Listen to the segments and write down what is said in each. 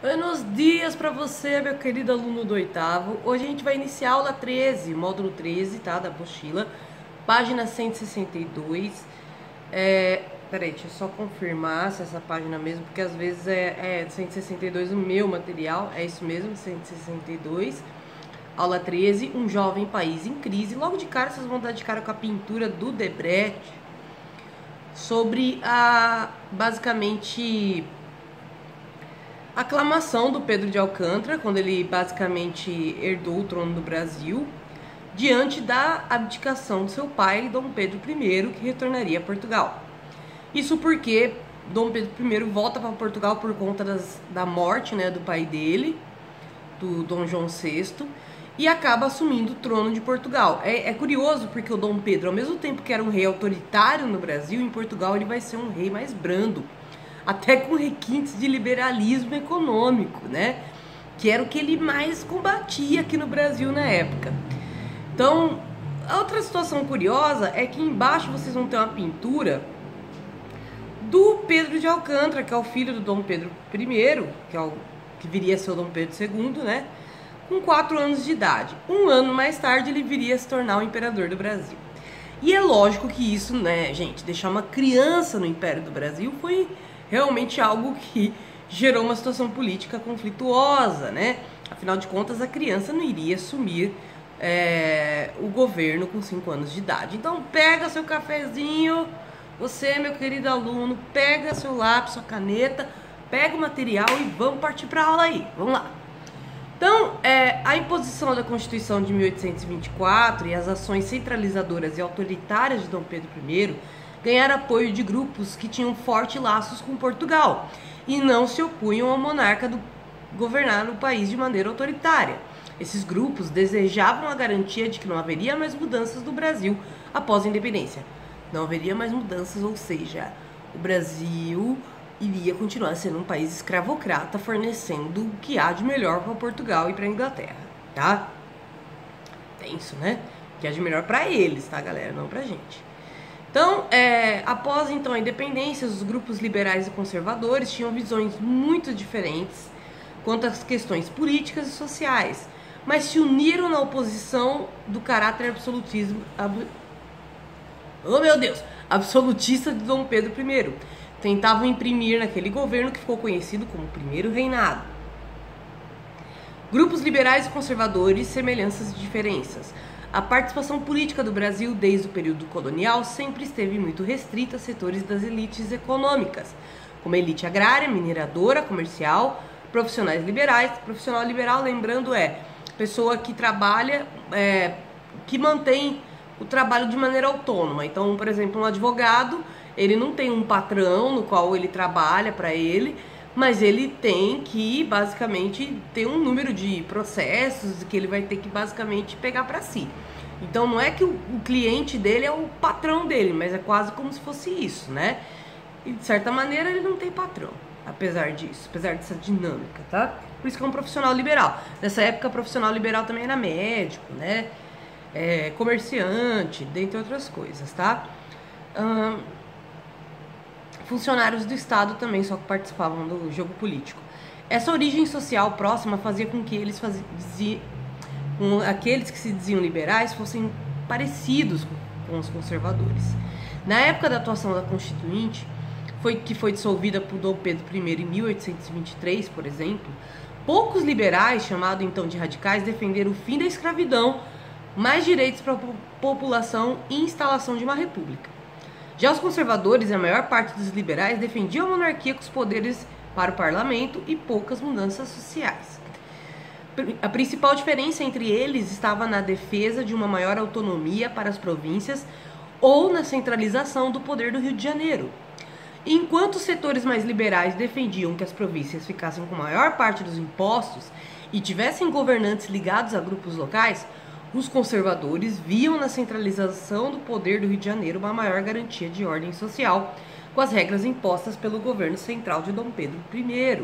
Buenos dias para você, meu querido aluno do oitavo. Hoje a gente vai iniciar a aula 13, módulo 13, tá? Da apostila, página 162. Peraí, deixa eu só confirmar se essa página mesmo, porque às vezes é 162 o meu material. É isso mesmo, 162. Aula 13, um jovem país em crise. Logo de cara vocês vão dar de cara com a pintura do Debrecht sobre basicamente a aclamação do Pedro de Alcântara, quando ele basicamente herdou o trono do Brasil, diante da abdicação de seu pai, Dom Pedro I, que retornaria a Portugal. Isso porque Dom Pedro I volta para Portugal por conta da morte, né, do pai dele, do Dom João VI, e acaba assumindo o trono de Portugal. É curioso porque o Dom Pedro, ao mesmo tempo que era um rei autoritário no Brasil, em Portugal ele vai ser um rei mais brando, até com requintes de liberalismo econômico, né? Que era o que ele mais combatia aqui no Brasil na época. Então, a outra situação curiosa é que embaixo vocês vão ter uma pintura do Pedro de Alcântara, que é o filho do Dom Pedro I, que viria a ser o Dom Pedro II, né? Com 4 anos de idade. Um ano mais tarde ele viria a se tornar o imperador do Brasil. E é lógico que isso, né, gente, deixar uma criança no Império do Brasil foi realmente algo que gerou uma situação política conflituosa, né? Afinal de contas, a criança não iria assumir o governo com 5 anos de idade. Então, pega seu cafezinho, você, meu querido aluno, pega seu lápis, sua caneta, pega o material e vamos partir para a aula aí. Vamos lá. Então, a imposição da Constituição de 1824 e as ações centralizadoras e autoritárias de Dom Pedro I ganharam apoio de grupos que tinham fortes laços com Portugal e não se opunham ao monarca governar o país de maneira autoritária. Esses grupos desejavam a garantia de que não haveria mais mudanças no Brasil após a independência. Não haveria mais mudanças, ou seja, o Brasil iria continuar sendo um país escravocrata, fornecendo o que há de melhor para Portugal e para a Inglaterra, tá? Tenso, né? O que há de melhor para eles, tá, galera? Não pra gente. Então, após então a independência, os grupos liberais e conservadores tinham visões muito diferentes quanto às questões políticas e sociais, mas se uniram na oposição do caráter absolutista de Dom Pedro I. Tentavam imprimir naquele governo que ficou conhecido como Primeiro Reinado. Grupos liberais e conservadores, semelhanças e diferenças. A participação política do Brasil desde o período colonial sempre esteve muito restrita a setores das elites econômicas, como a elite agrária, mineradora, comercial, profissionais liberais. Profissional liberal, lembrando, pessoa que trabalha, que mantém o trabalho de maneira autônoma. Então, por exemplo, um advogado, ele não tem um patrão no qual ele trabalha para ele, mas ele tem que, basicamente, ter um número de processos que ele vai ter que, basicamente, pegar para si. Então, não é que o cliente dele é o patrão dele, mas é quase como se fosse isso, né? E, de certa maneira, ele não tem patrão, apesar disso, apesar dessa dinâmica, tá? Por isso que é um profissional liberal. Nessa época, profissional liberal também era médico, né? Comerciante, dentre outras coisas, tá? Funcionários do Estado também só que participavam do jogo político. Essa origem social próxima fazia com que aqueles que se diziam liberais fossem parecidos com os conservadores. Na época da atuação da Constituinte, que foi dissolvida por Dom Pedro I em 1823, por exemplo, poucos liberais, chamados então de radicais, defenderam o fim da escravidão, mais direitos para a população e instalação de uma república. Já os conservadores e a maior parte dos liberais defendiam a monarquia com os poderes para o parlamento e poucas mudanças sociais. A principal diferença entre eles estava na defesa de uma maior autonomia para as províncias ou na centralização do poder do Rio de Janeiro. Enquanto os setores mais liberais defendiam que as províncias ficassem com a maior parte dos impostos e tivessem governantes ligados a grupos locais, os conservadores viam na centralização do poder do Rio de Janeiro uma maior garantia de ordem social, com as regras impostas pelo governo central de Dom Pedro I.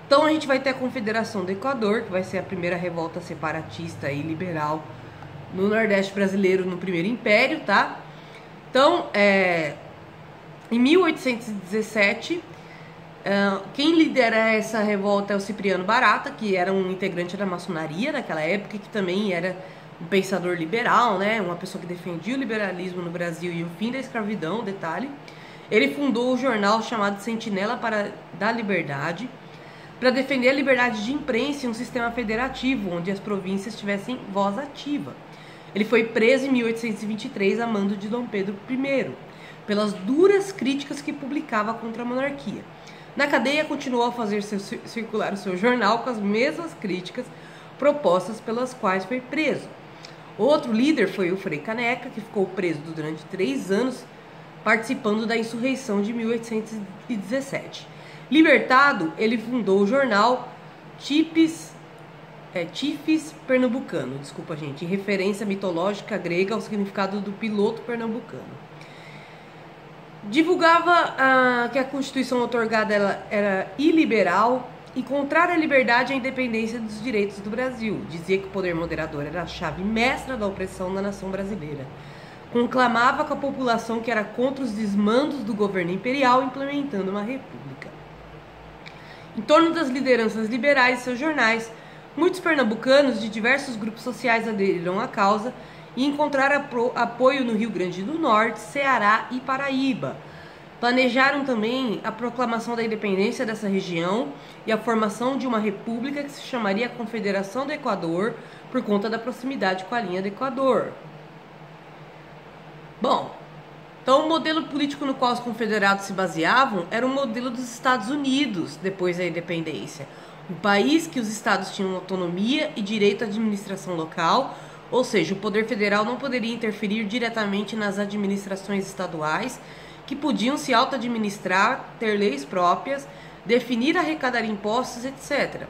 Então a gente vai ter a Confederação do Equador, que vai ser a primeira revolta separatista e liberal no Nordeste brasileiro no Primeiro Império, tá? Então, em 1817, Quem lidera essa revolta é o Cipriano Barata, que era um integrante da maçonaria naquela época, que também era um pensador liberal, né? Uma pessoa que defendia o liberalismo no Brasil e o fim da escravidão, detalhe. Ele fundou o jornal chamado Sentinela da Liberdade, para defender a liberdade de imprensa e um sistema federativo, onde as províncias tivessem voz ativa. Ele foi preso em 1823 a mando de Dom Pedro I, pelas duras críticas que publicava contra a monarquia. Na cadeia, continuou a fazer circular o seu jornal com as mesmas críticas propostas pelas quais foi preso. Outro líder foi o Frei Caneca, que ficou preso durante 3 anos, participando da insurreição de 1817. Libertado, ele fundou o jornal Tifes Pernambucano, desculpa gente, em referência mitológica grega ao significado do piloto pernambucano. Divulgava que a Constituição otorgada era iliberal e contrária à liberdade e à independência dos direitos do Brasil. Dizia que o poder moderador era a chave mestra da opressão da nação brasileira. Conclamava com a população que era contra os desmandos do governo imperial, implementando uma república. Em torno das lideranças liberais e seus jornais, muitos pernambucanos de diversos grupos sociais aderiram à causa e encontraram apoio no Rio Grande do Norte, Ceará e Paraíba. Planejaram também a proclamação da independência dessa região e a formação de uma república que se chamaria Confederação do Equador, por conta da proximidade com a linha do Equador. Bom, então o modelo político no qual os confederados se baseavam era o modelo dos Estados Unidos depois da independência. Um país que os estados tinham autonomia e direito à administração local, ou seja, o poder federal não poderia interferir diretamente nas administrações estaduais, que podiam se auto-administrar, ter leis próprias, definir, arrecadar impostos, etc.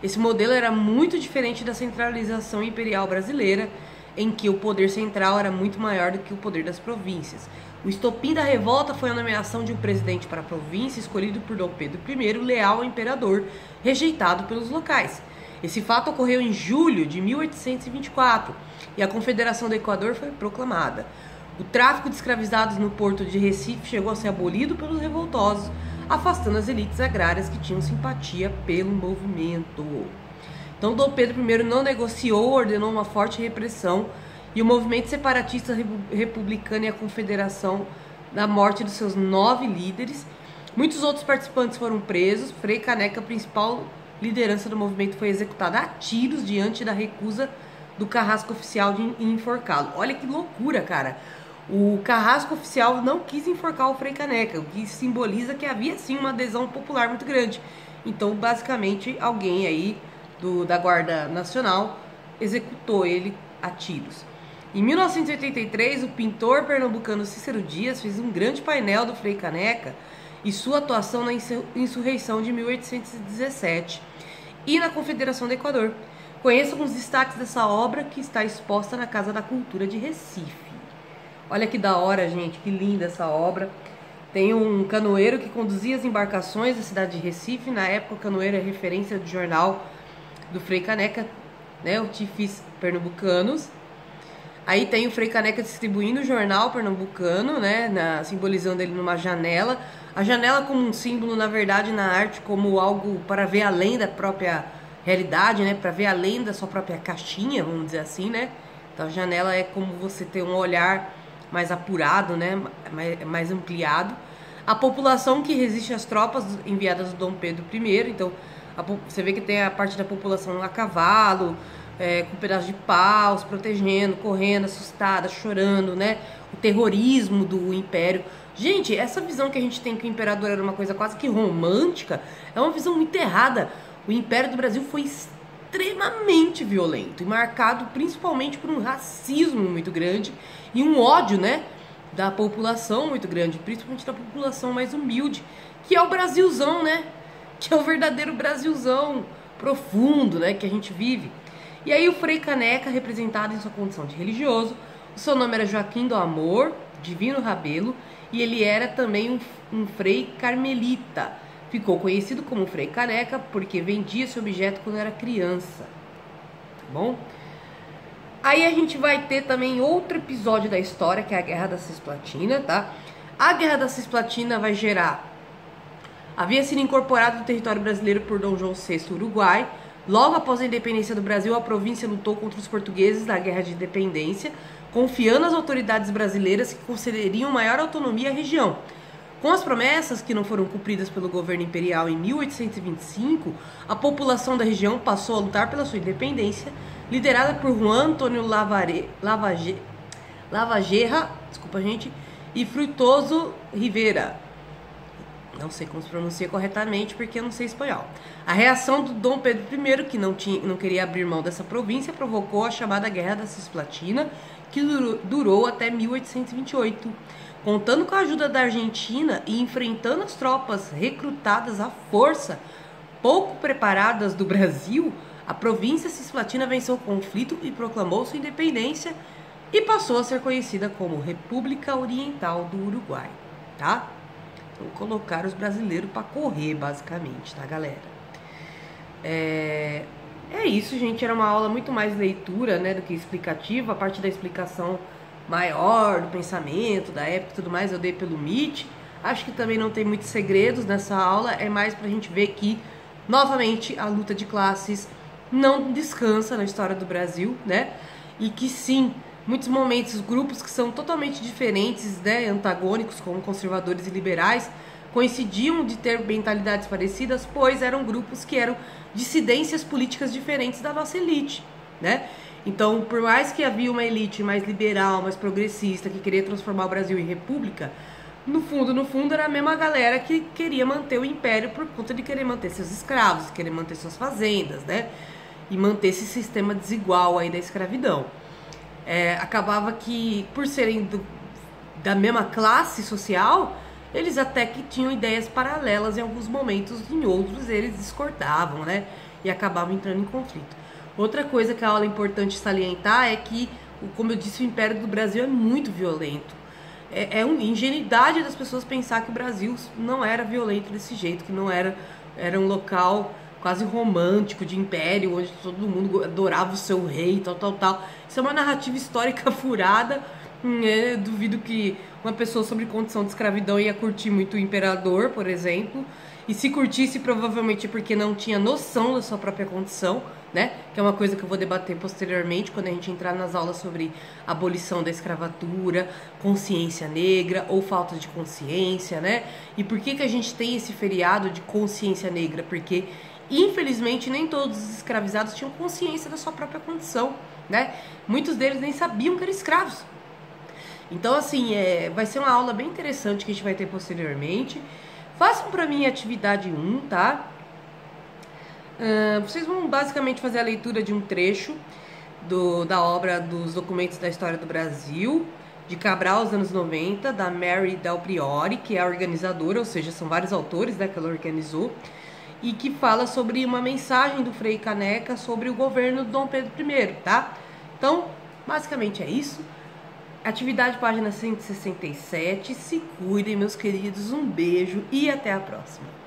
Esse modelo era muito diferente da centralização imperial brasileira, em que o poder central era muito maior do que o poder das províncias. O estopim da revolta foi a nomeação de um presidente para a província, escolhido por Dom Pedro I, leal ao imperador, rejeitado pelos locais. Esse fato ocorreu em julho de 1824 e a Confederação do Equador foi proclamada. O tráfico de escravizados no porto de Recife chegou a ser abolido pelos revoltosos, afastando as elites agrárias que tinham simpatia pelo movimento. Então Dom Pedro I não negociou, ordenou uma forte repressão e o movimento separatista republicano e a confederação da morte dos seus 9 líderes. Muitos outros participantes foram presos. Frei Caneca, a principal liderança do movimento, foi executada a tiros diante da recusa do carrasco oficial de enforcá-lo. Olha que loucura, cara. O carrasco oficial não quis enforcar o Frei Caneca, o que simboliza que havia sim uma adesão popular muito grande. Então, basicamente, alguém aí da Guarda Nacional executou ele a tiros. Em 1983, o pintor pernambucano Cícero Dias fez um grande painel do Frei Caneca e sua atuação na insurreição de 1817 e na Confederação do Equador. Conheçam os destaques dessa obra, que está exposta na Casa da Cultura de Recife. Olha que da hora, gente, que linda essa obra. Tem um canoeiro que conduzia as embarcações da cidade de Recife. Na época, o canoeiro é referência do jornal do Frei Caneca, né, o Tifes Pernambucanos. Aí tem o Frei Caneca distribuindo o jornal pernambucano, né, simbolizando ele numa janela. A janela como um símbolo, na verdade, na arte, como algo para ver além da própria realidade, né, para ver além da sua própria caixinha, vamos dizer assim, né. Então a janela é como você ter um olhar mais apurado, né, mais ampliado. A população que resiste às tropas enviadas do Dom Pedro I, então você vê que tem a parte da população a cavalo, com pedaços de pau, se protegendo, correndo, assustada, chorando, né? O terrorismo do império. Gente, essa visão que a gente tem que o imperador era uma coisa quase que romântica, é uma visão muito errada. O Império do Brasil foi extremamente violento e marcado principalmente por um racismo muito grande e um ódio, né, da população muito grande, principalmente da população mais humilde, que é o Brasilzão, né? Que é o verdadeiro Brasilzão profundo, né, que a gente vive. E aí o Frei Caneca, representado em sua condição de religioso, o seu nome era Joaquim do Amor, Divino Rabelo, e ele era também um frei carmelita. Ficou conhecido como Frei Caneca porque vendia esse objeto quando era criança. Tá bom? Aí a gente vai ter também outro episódio da história, que é a Guerra da Cisplatina, tá? A Guerra da Cisplatina vai gerar havia sido incorporado no território brasileiro por Dom João VI Uruguai. Logo após a independência do Brasil, a província lutou contra os portugueses na Guerra de Independência, confiando às autoridades brasileiras que concederiam maior autonomia à região. Com as promessas que não foram cumpridas pelo governo imperial em 1825, a população da região passou a lutar pela sua independência, liderada por Juan Antônio Lavageira, e Frutuoso Rivera. Não sei como se pronuncia corretamente porque eu não sei espanhol. A reação do Dom Pedro I, que não queria abrir mão dessa província, provocou a chamada Guerra da Cisplatina, que durou até 1828. Contando com a ajuda da Argentina e enfrentando as tropas recrutadas à força, pouco preparadas do Brasil, a província cisplatina venceu o conflito e proclamou sua independência e passou a ser conhecida como República Oriental do Uruguai, tá? Então, colocar os brasileiros para correr, basicamente, tá, galera? É isso, gente. Era uma aula muito mais leitura, né, do que explicativa. A parte da explicação maior, do pensamento, da época e tudo mais, eu dei pelo Meet. Acho que também não tem muitos segredos nessa aula. É mais pra gente ver que, novamente, a luta de classes não descansa na história do Brasil, né? E que sim, muitos momentos, grupos que são totalmente diferentes, né, antagônicos, como conservadores e liberais, coincidiam de ter mentalidades parecidas, pois eram grupos que eram dissidências políticas diferentes da nossa elite, né? Então, por mais que havia uma elite mais liberal, mais progressista, que queria transformar o Brasil em república, no fundo era a mesma galera que queria manter o império por conta de querer manter seus escravos, querer manter suas fazendas, né? E manter esse sistema desigual aí da escravidão. Acabava que, por serem da mesma classe social, eles até que tinham ideias paralelas em alguns momentos, em outros eles discordavam, né? E acabavam entrando em conflito. Outra coisa que a aula é importante salientar é que, como eu disse, o Império do Brasil é muito violento. É uma ingenuidade das pessoas pensar que o Brasil não era violento desse jeito, que não era um local quase romântico de império, onde todo mundo adorava o seu rei, tal. Isso é uma narrativa histórica furada. Eu duvido que uma pessoa sobre condição de escravidão ia curtir muito o imperador, por exemplo. E se curtisse, provavelmente é porque não tinha noção da sua própria condição, né? Que é uma coisa que eu vou debater posteriormente, quando a gente entrar nas aulas sobre abolição da escravatura, consciência negra ou falta de consciência, né? E por que a gente tem esse feriado de consciência negra? Porque, infelizmente, nem todos os escravizados tinham consciência da sua própria condição, né? Muitos deles nem sabiam que eram escravos. Então, assim, vai ser uma aula bem interessante que a gente vai ter posteriormente. Façam pra mim a atividade 1, tá? Vocês vão basicamente fazer a leitura de um trecho da obra dos documentos da história do Brasil, de Cabral, aos anos 90, da Mary Del Priore, que é a organizadora, ou seja, são vários autores, né, que ela organizou, e que fala sobre uma mensagem do Frei Caneca sobre o governo do Dom Pedro I, tá? Então, basicamente é isso. Atividade página 167. Se cuidem, meus queridos. Um beijo e até a próxima.